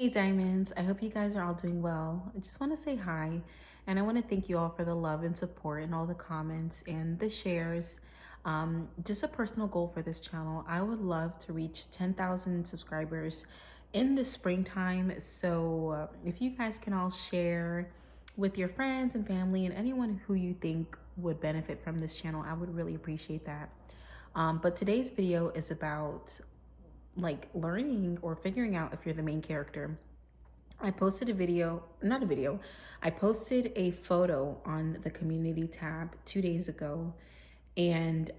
Hey Diamonds, I hope you guys are all doing well. I just want to say hi and I want to thank you all for the love and support and all the comments and the shares. Just a personal goal for this channel. I would love to reach 10,000 subscribers in the springtime. So if you guys can all share with your friends and family and anyone who you think would benefit from this channel, I would really appreciate that. But today's video is about like learning or figuring out if you're the main character. I posted a video, not a video, I posted a photo on the community tab 2 days ago, and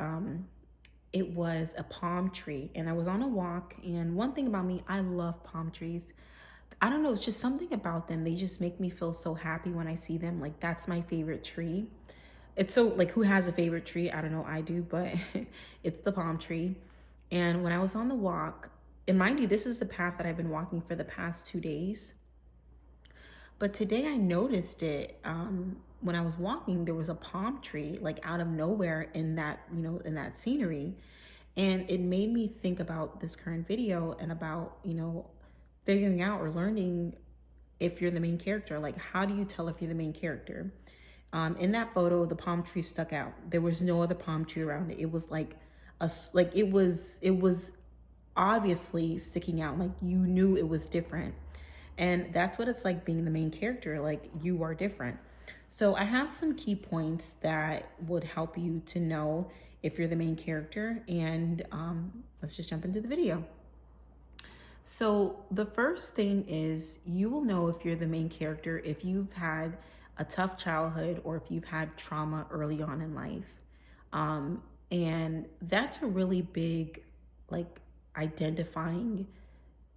it was a palm tree. And I was on a walk, and one thing about me, I love palm trees. I don't know, it's just something about them. They just make me feel so happy when I see them. Like, that's my favorite tree. It's so, like, who has a favorite tree? I don't know, I do, but it's the palm tree. And when I was on the walk, and mind you, this is the path that I've been walking for the past 2 days. But today I noticed it when I was walking. There was a palm tree like out of nowhere in that, in that scenery. And it made me think about this current video and about, figuring out or learning if you're the main character. Like, how do you tell if you're the main character? In that photo, the palm tree stuck out. There was no other palm tree around it. It was like it was obviously sticking out. Like, you knew it was different. And that's what it's like being the main character. Like, you are different. So I have some key points that would help you to know if you're the main character. And let's just jump into the video. So the first thing is, you will know if you're the main character if you've had a tough childhood or if you've had trauma early on in life. And that's a really big, like, identifying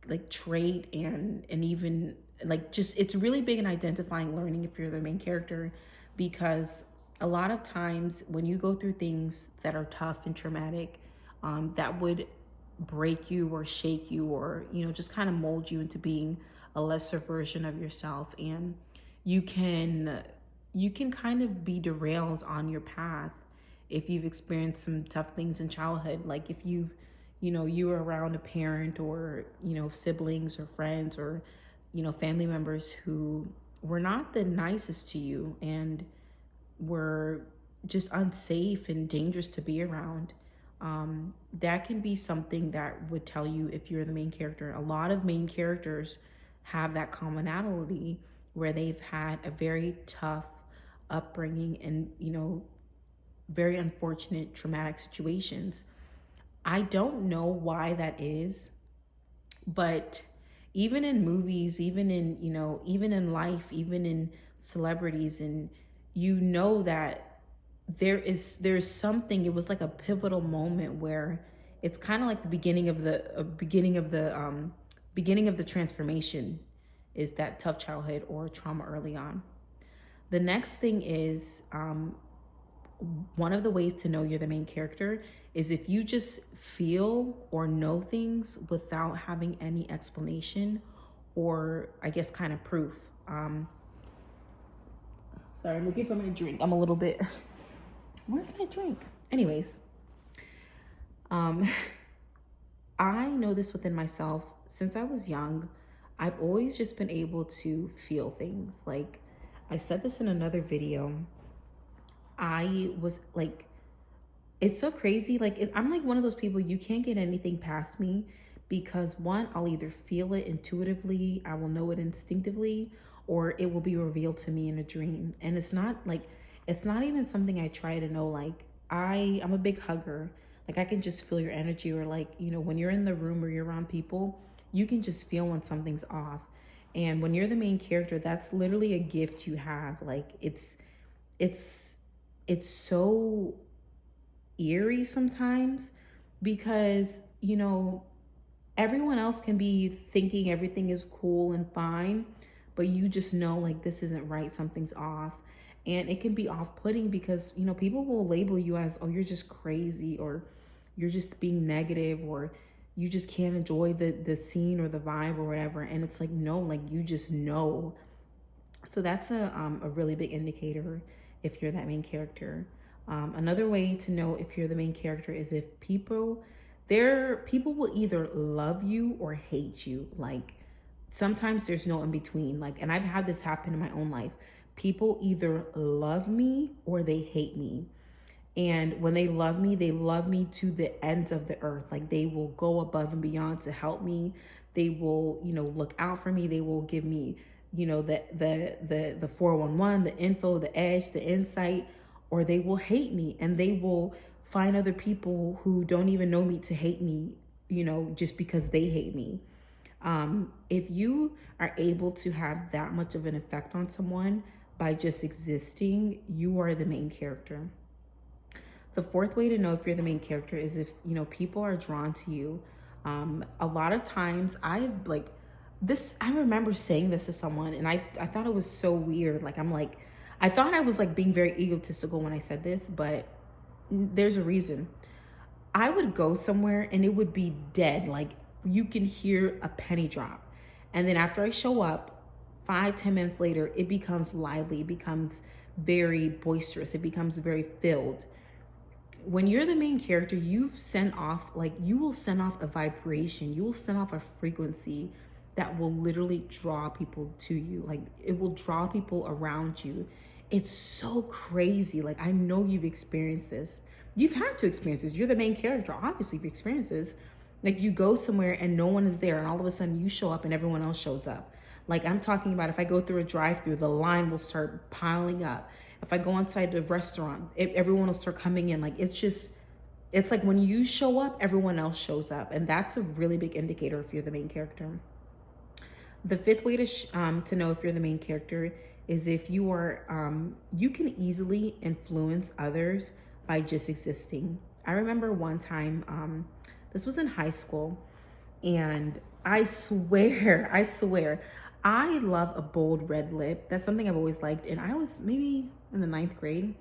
like trait, and even like, just, it's really big in identifying learning if you're the main character, because a lot of times when you go through things that are tough and traumatic, that would break you or shake you, or just kind of mold you into being a lesser version of yourself. And you can kind of be derailed on your path if you've experienced some tough things in childhood. Like, if you were around a parent, or siblings or friends, or family members who were not the nicest to you and were just unsafe and dangerous to be around. That can be something that would tell you if you're the main character. A lot of main characters have that commonality where they've had a very tough upbringing and very unfortunate traumatic situations. I don't know why that is, but even in movies, even in, even in life, even in celebrities, and that there's something. It was like a pivotal moment where it's kind of like the beginning of the transformation, is that tough childhood or trauma early on. The next thing is, one of the ways to know you're the main character is if you just feel or know things without having any explanation, or I guess kind of proof. Sorry, I'm looking for my drink. I'm a little bit, where's my drink? Anyways, I know this within myself. Since I was young, I've always just been able to feel things. Like, I said this in another video. I was like, it's so crazy. Like, I'm like one of those people, you can't get anything past me, because one, I'll either feel it intuitively, I will know it instinctively, or it will be revealed to me in a dream. And it's not even something I try to know. Like, I'm a big hugger. Like, I can just feel your energy, or like, when you're in the room or you're around people, you can just feel when something's off. And when you're the main character, that's literally a gift you have. Like, it's so eerie sometimes, because everyone else can be thinking everything is cool and fine, but you just know, like, this isn't right, something's off. And it can be off-putting, because people will label you as, oh, you're just crazy, or you're just being negative, or you just can't enjoy the scene or the vibe or whatever. And it's like, no, like, you just know. So that's a really big indicator if you're that main character. Another way to know if you're the main character is if people will either love you or hate you. Like, sometimes there's no in between. Like, and I've had this happen in my own life. People either love me or they hate me. And when they love me to the ends of the earth. Like, they will go above and beyond to help me. They will, look out for me. They will give me, the 411, the info, the edge, the insight, or they will hate me, and they will find other people who don't even know me to hate me, just because they hate me. If you are able to have that much of an effect on someone by just existing, you are the main character. The fourth way to know if you're the main character is if, people are drawn to you. A lot of times I remember saying this to someone, and I thought it was so weird. I thought I was like being very egotistical when I said this, but there's a reason. I would go somewhere and it would be dead. Like, you can hear a penny drop. And then after I show up, 5-10 minutes later, it becomes lively, it becomes very boisterous, it becomes very filled. When you're the main character, you will send off a vibration, you will send off a frequency that will literally draw people to you. Like, it will draw people around you. It's so crazy. Like, I know you've experienced this. You've had to experience this. You're the main character. Obviously, you've experienced this. Like, you go somewhere and no one is there, and all of a sudden you show up and everyone else shows up. Like, I'm talking about, if I go through a drive-through, the line will start piling up. If I go inside the restaurant, everyone will start coming in. Like, it's like when you show up, everyone else shows up. And that's a really big indicator if you're the main character. The fifth way to know if you're the main character is if you can easily influence others by just existing. I remember one time, this was in high school, and I swear, I love a bold red lip. That's something I've always liked. And I was maybe in the 9th grade.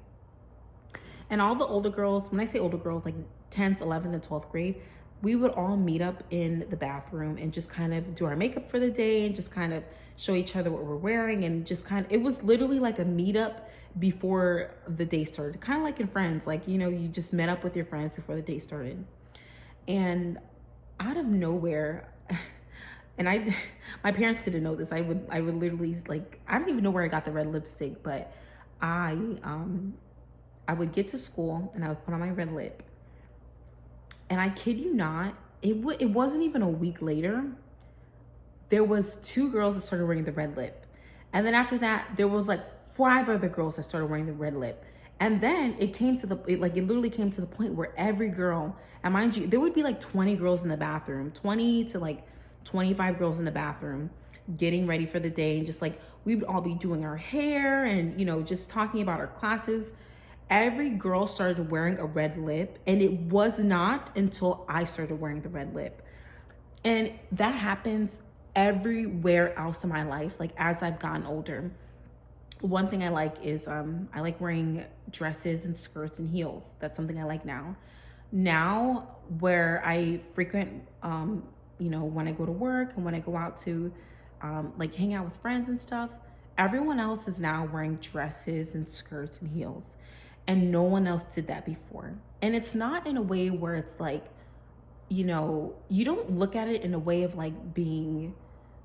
And all the older girls, when I say older girls, like 10th, 11th, and 12th grade, we would all meet up in the bathroom and just kind of do our makeup for the day and just kind of show each other what we're wearing. And just it was literally like a meetup before the day started. Kind of like in Friends, like, you just met up with your friends before the day started. And out of nowhere, and my parents didn't know this. I would literally, like, I don't even know where I got the red lipstick, but I would get to school and I would put on my red lip. And I kid you not, it wasn't even a week later, there was 2 girls that started wearing the red lip. And then after that, there was like 5 other girls that started wearing the red lip. And then it literally came to the point where every girl, and mind you, there would be like 20 girls in the bathroom, 20 to like 25 girls in the bathroom getting ready for the day. And just like, we would all be doing our hair and, just talking about our classes. Every girl started wearing a red lip, and it was not until I started wearing the red lip. And that happens everywhere else in my life, like as I've gotten older. One thing I like is I like wearing dresses and skirts and heels. That's something I like now. Now, where I frequent, when I go to work and when I go out to like hang out with friends and stuff, everyone else is now wearing dresses and skirts and heels. And no one else did that before. And it's not in a way where it's like, you don't look at it in a way of like being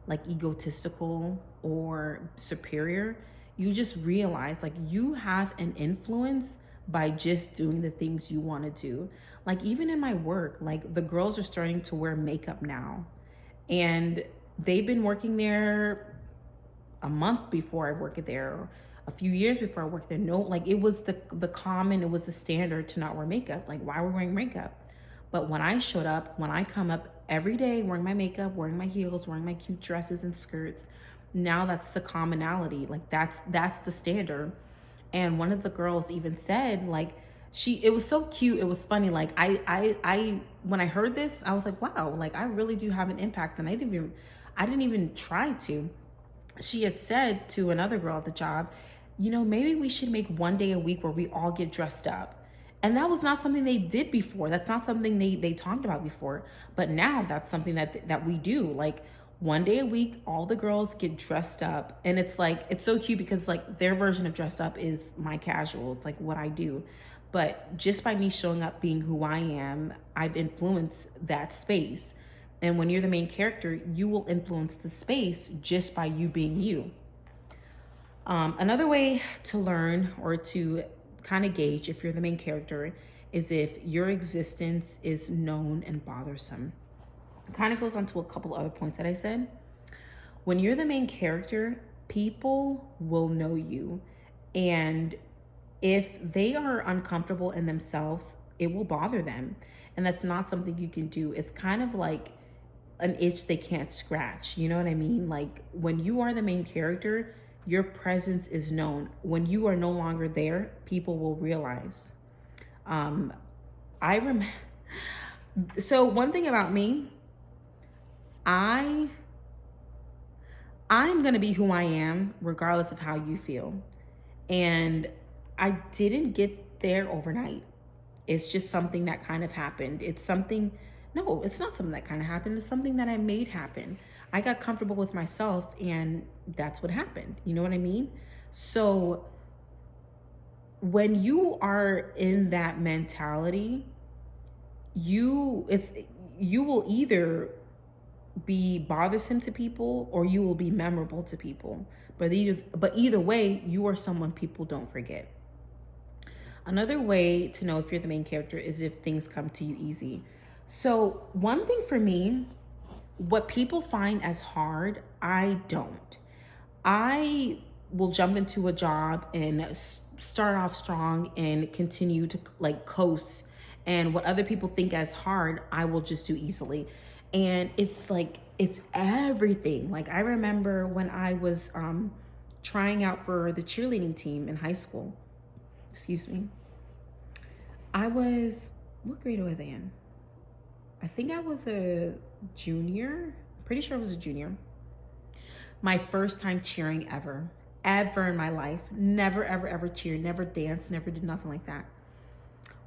like egotistical or superior. You just realize like you have an influence by just doing the things you want to do. Like, even in my work, like, the girls are starting to wear makeup now. And they've been working there a month before I worked there, a few years before I worked there. No, like, it was the common, it was the standard to not wear makeup. Like, why we're wearing makeup? But when I showed up, when I come up every day wearing my makeup, wearing my heels, wearing my cute dresses and skirts, now that's the commonality. Like, that's the standard. And one of the girls even said, like, it was so cute. It was funny. Like, I when I heard this, I was like, wow, like, I really do have an impact. And I didn't even try to. She had said to another girl at the job, maybe we should make one day a week where we all get dressed up. And that was not something they did before. That's not something they talked about before. But now that's something that we do. Like, one day a week, all the girls get dressed up. And it's like, it's so cute because like their version of dressed up is my casual. It's like what I do. But just by me showing up being who I am, I've influenced that space. And when you're the main character, you will influence the space just by you being you. Another way to learn or to kind of gauge if you're the main character is if your existence is known and bothersome. It kind of goes on to a couple other points that I said. When you're the main character, people will know you. And if they are uncomfortable in themselves, it will bother them. And that's not something you can do. It's kind of like an itch they can't scratch. You know what I mean? Like when you are the main character, your presence is known. When you are no longer there, people will realize. I remember. So one thing about me, I I'm gonna be who I am, regardless of how you feel. And I didn't get there overnight. It's just something that kind of happened. It's something, no, it's not something that kind of happened. It's something that I made happen. I got comfortable with myself and that's what happened. You know what I mean? So when you are in that mentality, you will either be bothersome to people or you will be memorable to people. But either way, you are someone people don't forget. Another way to know if you're the main character is if things come to you easy. So, one thing for me, what people find as hard, I don't. I will jump into a job and start off strong and continue to like coast. And what other people think as hard, I will just do easily. And it's like, it's everything. Like, I remember when I was trying out for the cheerleading team in high school. Excuse me. What grade was I in? I think I was a junior. Pretty sure I was a junior. My first time cheering ever in my life. Never, ever, ever cheered, never danced, never did nothing like that.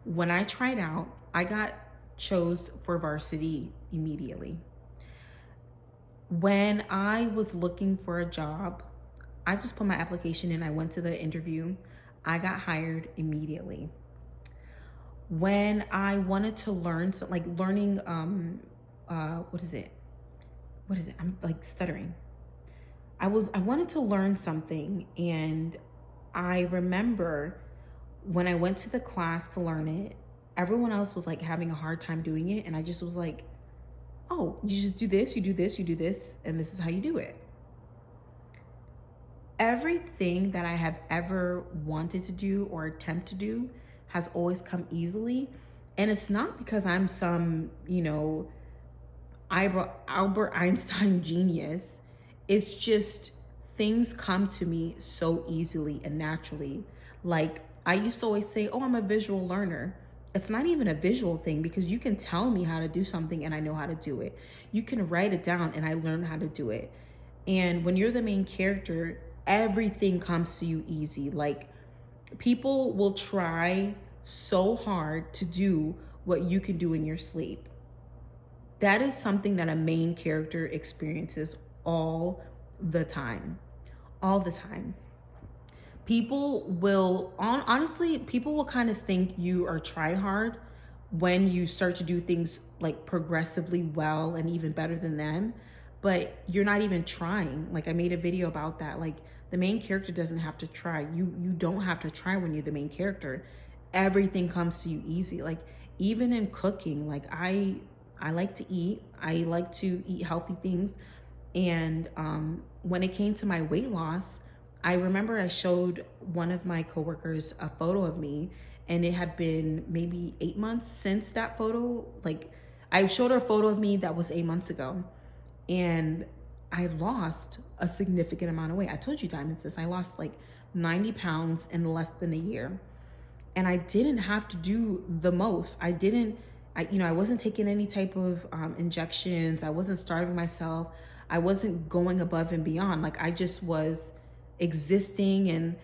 When I tried out, I got chose for varsity immediately. When I was looking for a job, I just put my application in. I went to the interview. I got hired immediately. When I wanted to learn, like learning, what is it? I'm like stuttering. I wanted to learn something, and I remember when I went to the class to learn it, everyone else was like having a hard time doing it, and I just was like, oh, you just do this, you do this, you do this, and this is how you do it. Everything that I have ever wanted to do or attempt to do has always come easily. And it's not because I'm some, Albert Einstein genius. It's just things come to me so easily and naturally. Like I used to always say, oh, I'm a visual learner. It's not even a visual thing because you can tell me how to do something and I know how to do it. You can write it down and I learn how to do it. And when you're the main character, everything comes to you easy. Like people will try so hard to do what you can do in your sleep. That is something that a main character experiences all the time. All the time. People will kind of think you are try hard when you start to do things like progressively well and even better than them, but you're not even trying. Like I made a video about that. Like the main character doesn't have to try. You don't have to try when you're the main character. Everything comes to you easy. Like even in cooking, like I like to eat. I like to eat healthy things. And when it came to my weight loss, I remember I showed one of my coworkers a photo of me, and it had been maybe 8 months since that photo. Like I showed her a photo of me that was 8 months ago, and I lost a significant amount of weight. I told you, Diamond Sis, I lost like 90 pounds in less than a year. And I didn't have to do the most. I wasn't taking any type of injections. I wasn't starving myself. I wasn't going above and beyond. Like I just was existing and,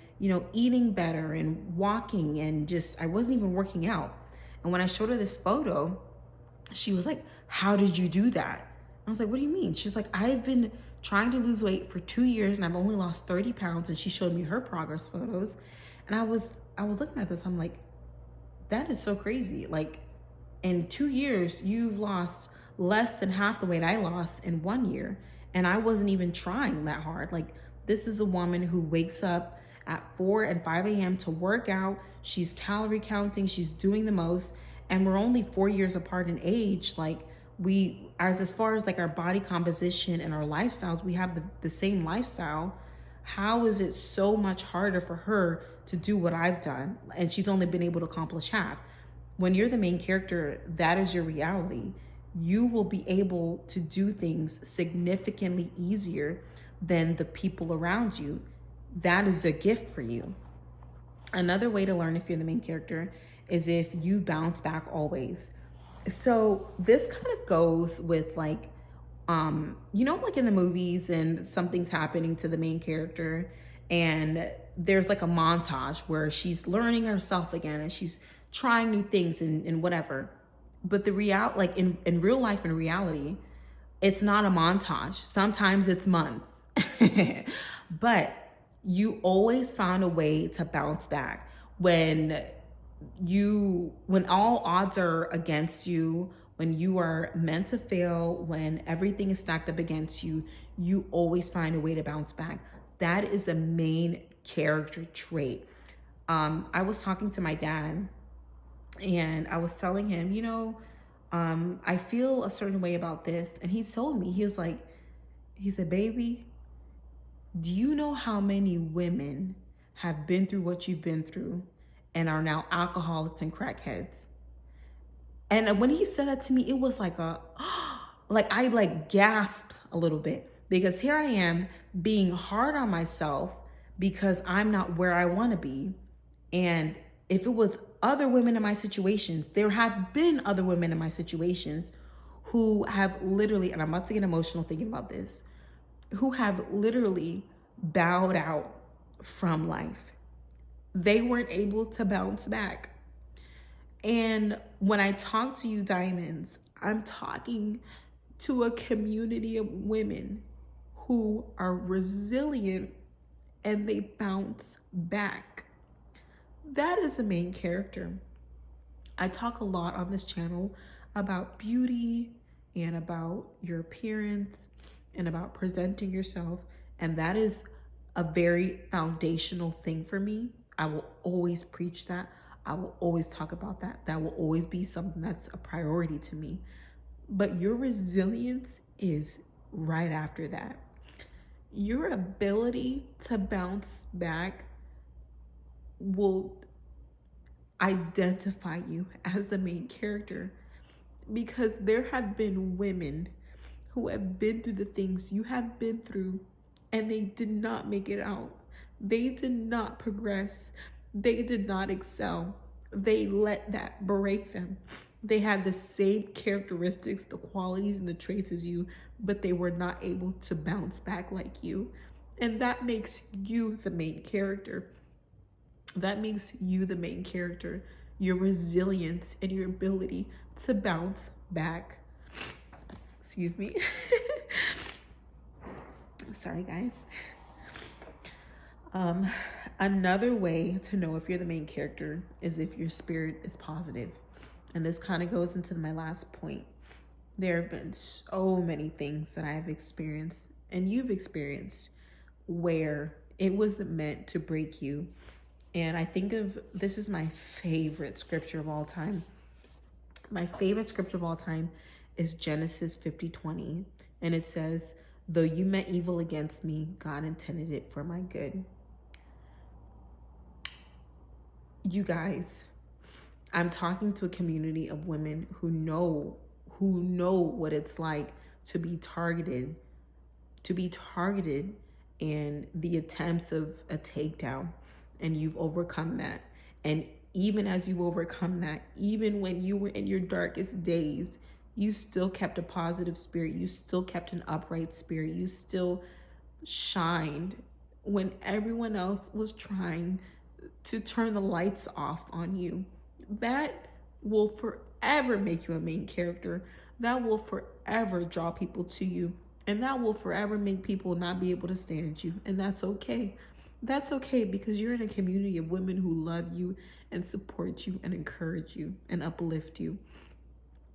eating better and walking and I wasn't even working out. And when I showed her this photo, she was like, how did you do that? I was like, what do you mean? She was like, I've been trying to lose weight for 2 years and I've only lost 30 pounds. And she showed me her progress photos. And I was looking at this, I'm like, that is so crazy. Like in 2 years, you've lost less than half the weight I lost in 1 year. And I wasn't even trying that hard. Like, this is a woman who wakes up at 4 and 5 a.m. to work out. She's calorie counting, she's doing the most. And we're only 4 years apart in age. Like, as far as like our body composition and our lifestyles, we have the same lifestyle. How is it so much harder for her to do what I've done? And she's only been able to accomplish half. When you're the main character, that is your reality. You will be able to do things significantly easier than the people around you. That is a gift for you. Another way to learn if you're the main character is if you bounce back always. So this kind of goes with like, like in the movies and something's happening to the main character and there's like a montage where she's learning herself again and she's trying new things and whatever. But like in real life, in reality, it's not a montage. Sometimes it's months. But you always found a way to bounce back when all odds are against you, when you are meant to fail, when everything is stacked up against you, you always find a way to bounce back. That is a main character trait. I was talking to my dad and I was telling him, I feel a certain way about this. And he told me, he said, baby, do you know how many women have been through what you've been through and are now alcoholics and crackheads? And when he said that to me, it was like I gasped a little bit, because here I am being hard on myself because I'm not where I want to be. And if it was other women in my situations, there have been other women in my situations who have literally, and I'm about to get emotional thinking about this, who have literally bowed out from life. They weren't able to bounce back. And when I talk to you diamonds, I'm talking to a community of women who are resilient and they bounce back. That is a main character. I talk a lot on this channel about beauty and about your appearance and about presenting yourself. And that is a very foundational thing for me. I will always preach that. I will always talk about that. That will always be something that's a priority to me. But your resilience is right after that. Your ability to bounce back will identify you as the main character, because there have been women who have been through the things you have been through and they did not make it out. They did not progress. They did not excel. They let that break them. They had the same characteristics, the qualities and the traits as you, but they were not able to bounce back like you. And that makes you the main character. That makes you the main character. Your resilience and your ability to bounce back. Excuse me. Sorry, guys. Another way to know if you're the main character is if your spirit is positive. And this kind of goes into my last point. There have been so many things that I have experienced and you've experienced where it was meant to break you. And I think this is my favorite scripture of all time. My favorite scripture of all time is Genesis 50:20. And it says, though you meant evil against me, God intended it for my good. You guys, I'm talking to a community of women who know what it's like to be targeted in the attempts of a takedown, and you've overcome that. And even as you overcome that, even when you were in your darkest days, you still kept a positive spirit. You still kept an upright spirit. You still shined when everyone else was trying to turn the lights off on you. That will forever make you a main character. That will forever draw people to you. And that will forever make people not be able to stand you. And that's okay. That's okay, because you're in a community of women who love you and support you and encourage you and uplift you.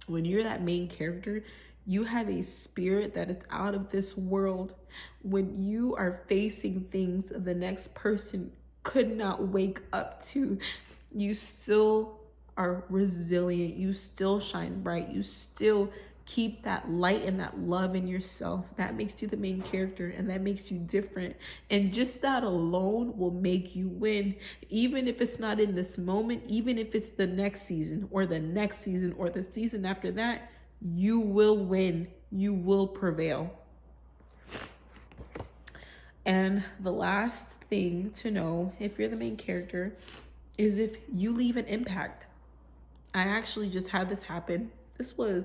When you're that main character, You have a spirit that is out of this world. When you are facing things the next person could not wake up to, you still are resilient. You still shine bright. You still keep that light and that love in yourself. That makes you the main character, and that makes you different. And just that alone will make you win. Even if it's not in this moment, even if it's the next season or the next season or the season after that, you will win. You will prevail. And the last thing to know, if you're the main character, is if you leave an impact. I actually just had this happen. This was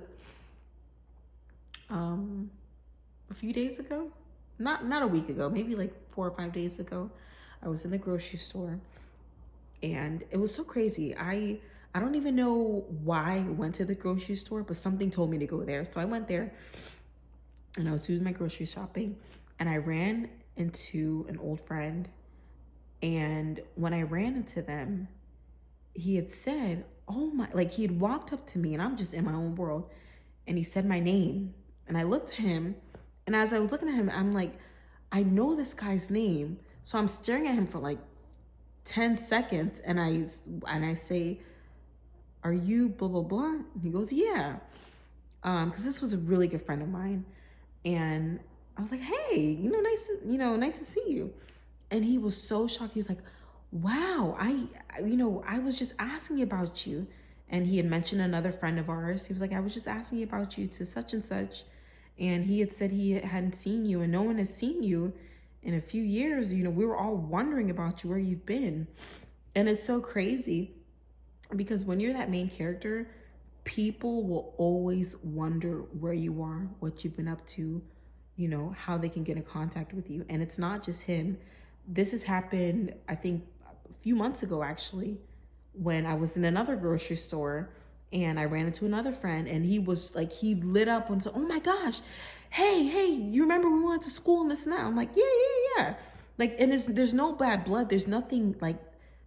a few days ago. Not a week ago, maybe like 4 or 5 days ago. I was in the grocery store, and it was so crazy. I don't even know why I went to the grocery store, but something told me to go there. So I went there, and I was doing my grocery shopping, and I ran into an old friend. And when I ran into them, he had said, oh my, like he had walked up to me, and I'm just in my own world, and he said my name. And I looked at him, and as I was looking at him, I'm like, I know this guy's name. So I'm staring at him for like 10 seconds, and I say, are you blah blah blah? And he goes, yeah. Because this was a really good friend of mine. And I was like, hey, nice to see you. And he was so shocked. He was like, wow, I was just asking about you. And he had mentioned another friend of ours. He was like, I was just asking about you to such and such. And he had said he hadn't seen you, and no one has seen you in a few years. We were all wondering about you, where you've been. And it's so crazy because when you're that main character, people will always wonder where you are, what you've been up to, how they can get in contact with you. And it's not just him. This has happened, I think, a few months ago, actually, when I was in another grocery store and I ran into another friend, and he was like, he lit up and said, oh my gosh, hey, you remember we went to school and this and that? I'm like, yeah. Like, and there's no bad blood. There's nothing like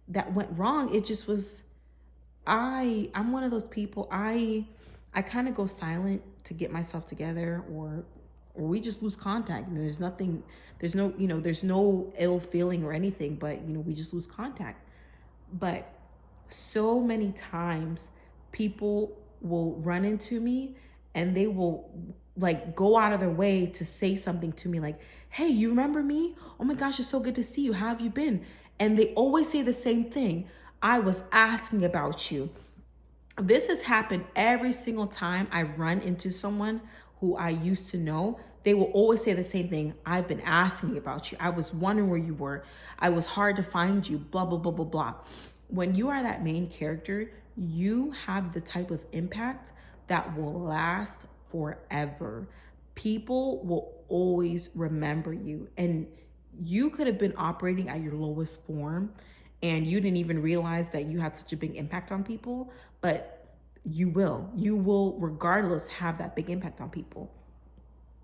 that went wrong. It just was, I'm one of those people, I kind of go silent to get myself together, or we just lose contact. And there's no ill feeling or anything, but we just lose contact. But so many times people will run into me, and they will like go out of their way to say something to me like, hey, you remember me? Oh my gosh, it's so good to see you. How have you been? And they always say the same thing. I was asking about you. This has happened every single time I run into someone who I used to know. They will always say the same thing. I've been asking about you. I was wondering where you were. I was hard to find you, blah, blah, blah, blah, blah. When you are that main character, you have the type of impact that will last forever. People will always remember you. And you could have been operating at your lowest form, and you didn't even realize that you had such a big impact on people, but you will regardless have that big impact on people.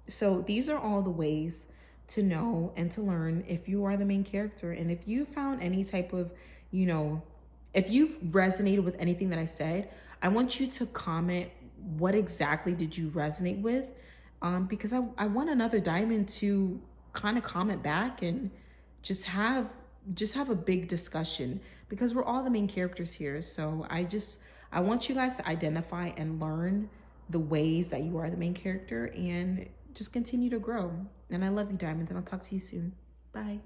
So these are all the ways to know and to learn if you are the main character. And if you found any type of, if you've resonated with anything that I said, I want you to comment what exactly did you resonate with, because I want another diamond to kind of comment back and just have a big discussion, because we're all the main characters here. So I want you guys to identify and learn the ways that you are the main character, and just continue to grow. And I love you, diamonds, and I'll talk to you soon. Bye.